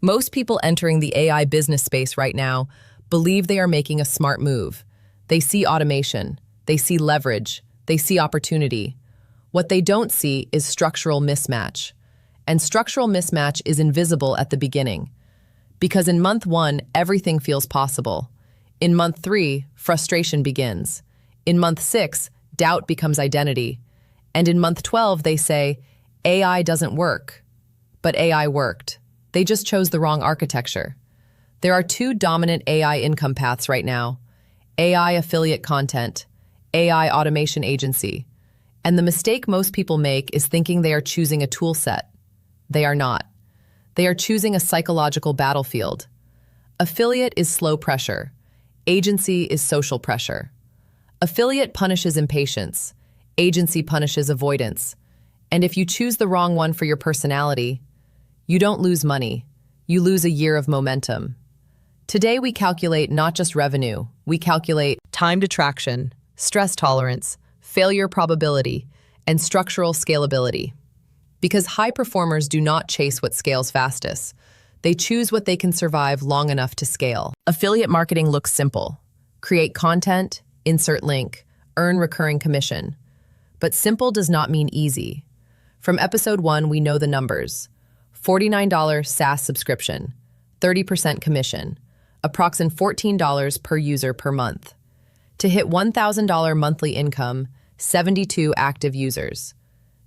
Most people entering the AI business space right now believe they are making a smart move. They see automation, they see leverage, they see opportunity. What they don't see is structural mismatch. And structural mismatch is invisible at the beginning. Because in month 1, everything feels possible. In month 3, frustration begins. In month 6, doubt becomes identity. And in month 12, they say, AI doesn't work. But AI worked. They just chose the wrong architecture. There are 2 dominant AI income paths right now: AI affiliate content, AI automation agency. And the mistake most people make is thinking they are choosing a tool set. They are not. They are choosing a psychological battlefield. Affiliate is slow pressure. Agency is social pressure. Affiliate punishes impatience. Agency punishes avoidance. And if you choose the wrong one for your personality, you don't lose money. You lose a year of momentum. Today we calculate not just revenue, we calculate time to traction, stress tolerance, failure probability, and structural scalability. Because high performers do not chase what scales fastest. They choose what they can survive long enough to scale. Affiliate marketing looks simple. Create content, insert link, earn recurring commission. But simple does not mean easy. From episode 1, we know the numbers. $49 SaaS subscription, 30% commission, approximately $14 per user per month. To hit $1,000 monthly income, 72 active users.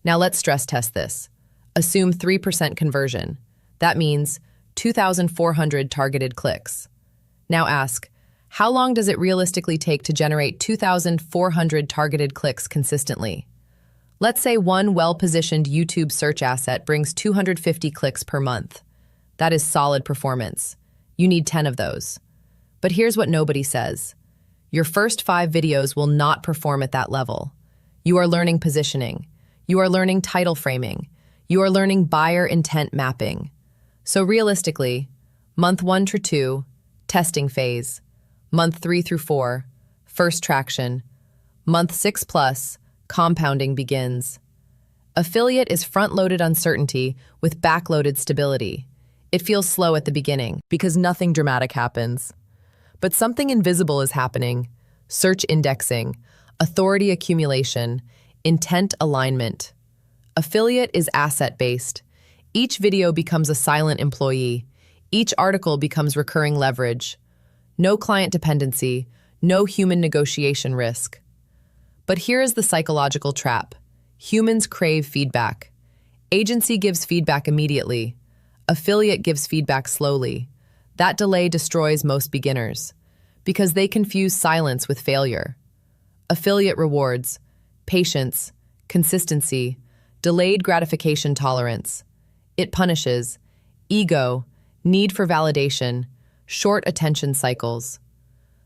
Now let's stress test this. Assume 3% conversion. That means 2,400 targeted clicks. Now ask, how long does it realistically take to generate 2,400 targeted clicks consistently? Let's say one well-positioned YouTube search asset brings 250 clicks per month. That is solid performance. You need 10 of those. But here's what nobody says. Your first 5 videos will not perform at that level. You are learning positioning. You are learning title framing. You are learning buyer intent mapping. So realistically, month 1 to 2, testing phase. Month 3 through 4, first traction. Month 6 plus, compounding begins. Affiliate is front-loaded uncertainty with back-loaded stability. It feels slow at the beginning because nothing dramatic happens. But something invisible is happening. Search indexing, authority accumulation, intent alignment. Affiliate is asset-based. Each video becomes a silent employee. Each article becomes recurring leverage. No client dependency, no human negotiation risk. But here is the psychological trap. Humans crave feedback. Agency gives feedback immediately. Affiliate gives feedback slowly. That delay destroys most beginners because they confuse silence with failure. Affiliate rewards patience, consistency, delayed gratification tolerance. It punishes ego, need for validation, short attention cycles.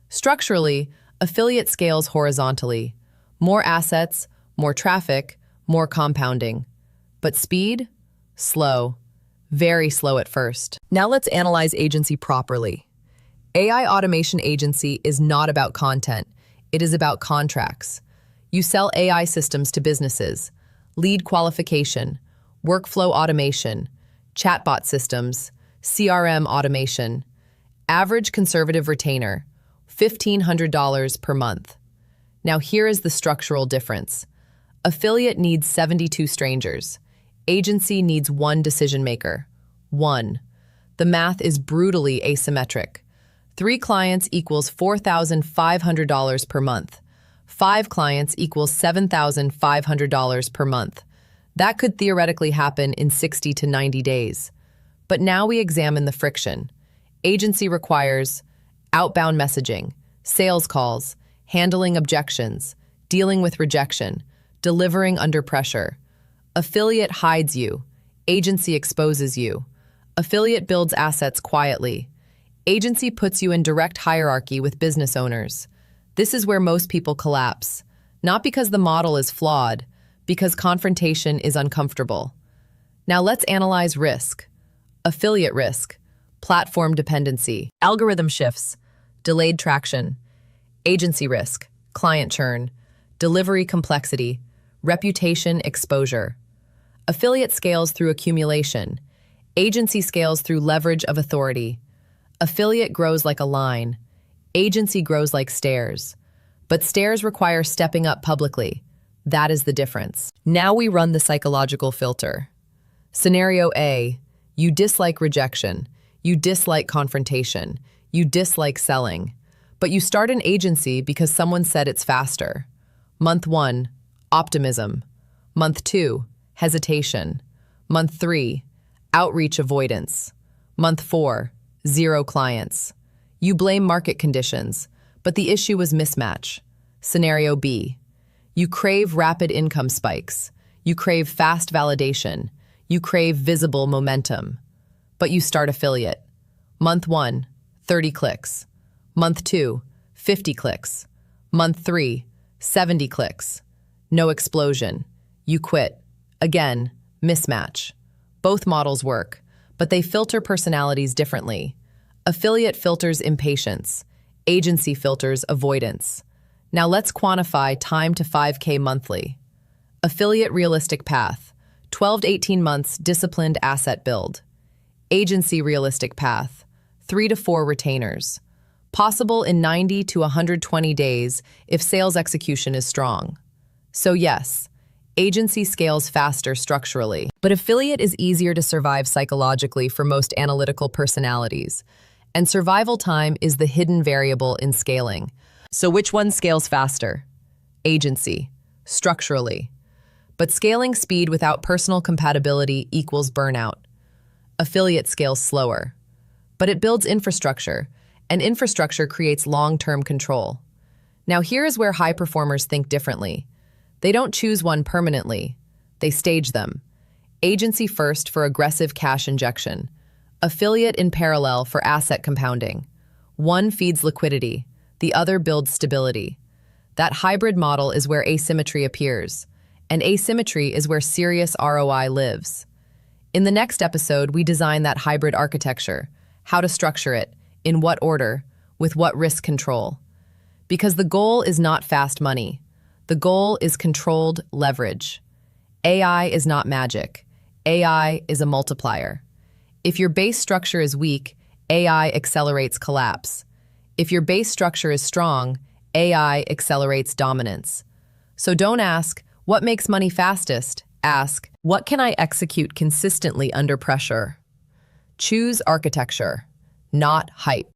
Structurally, affiliate scales horizontally. More assets, more traffic, more compounding. But speed? Slow. Very slow at first. Now let's analyze agency properly. AI automation agency is not about content. It is about contracts. You sell AI systems to businesses, lead qualification, workflow automation, chatbot systems, CRM automation. Average conservative retainer, $1,500 per month. Now here is the structural difference. Affiliate needs 72 strangers. Agency needs 1 decision maker. 1. The math is brutally asymmetric. 3 clients equals $4,500 per month. 5 clients equals $7,500 per month. That could theoretically happen in 60 to 90 days. But now we examine the friction. Agency requires outbound messaging, sales calls, handling objections, dealing with rejection, delivering under pressure. Affiliate hides you. Agency exposes you. Affiliate builds assets quietly. Agency puts you in direct hierarchy with business owners. This is where most people collapse. Not because the model is flawed, because confrontation is uncomfortable. Now let's analyze risk. Affiliate risk, platform dependency, algorithm shifts, delayed traction. Agency risk, client churn, delivery complexity, reputation exposure. Affiliate scales through accumulation. Agency scales through leverage of authority. Affiliate grows like a line. Agency grows like stairs. But stairs require stepping up publicly. That is the difference. Now we run the psychological filter. Scenario A, you dislike rejection. You dislike confrontation. You dislike selling. But you start an agency because someone said it's faster. Month 1, optimism. Month 2, hesitation. Month 3, outreach avoidance. Month 4, 0 clients. You blame market conditions, but the issue was mismatch. Scenario B, you crave rapid income spikes. You crave fast validation. You crave visible momentum. But you start affiliate. Month 1, 30 clicks. Month 2, 50 clicks. Month 3, 70 clicks. No explosion. You quit. Again, mismatch. Both models work, but they filter personalities differently. Affiliate filters impatience. Agency filters avoidance. Now let's quantify time to 5K monthly. Affiliate realistic path, 12 to 18 months disciplined asset build. Agency realistic path, 3 to 4 retainers. Possible in 90 to 120 days if sales execution is strong. So yes, agency scales faster structurally, but affiliate is easier to survive psychologically for most analytical personalities. And survival time is the hidden variable in scaling. So which one scales faster? Agency, structurally. But scaling speed without personal compatibility equals burnout. Affiliate scales slower. But it builds infrastructure, and infrastructure creates long-term control. Now here is where high performers think differently. They don't choose one permanently. They stage them. Agency first for aggressive cash injection. Affiliate in parallel for asset compounding. One feeds liquidity. The other builds stability. That hybrid model is where asymmetry appears, and asymmetry is where serious ROI lives. In the next episode, we design that hybrid architecture, how to structure it, in what order, with what risk control. Because the goal is not fast money. The goal is controlled leverage. AI is not magic. AI is a multiplier. If your base structure is weak, AI accelerates collapse. If your base structure is strong, AI accelerates dominance. So don't ask, what makes money fastest? Ask, what can I execute consistently under pressure? Choose architecture, not hype.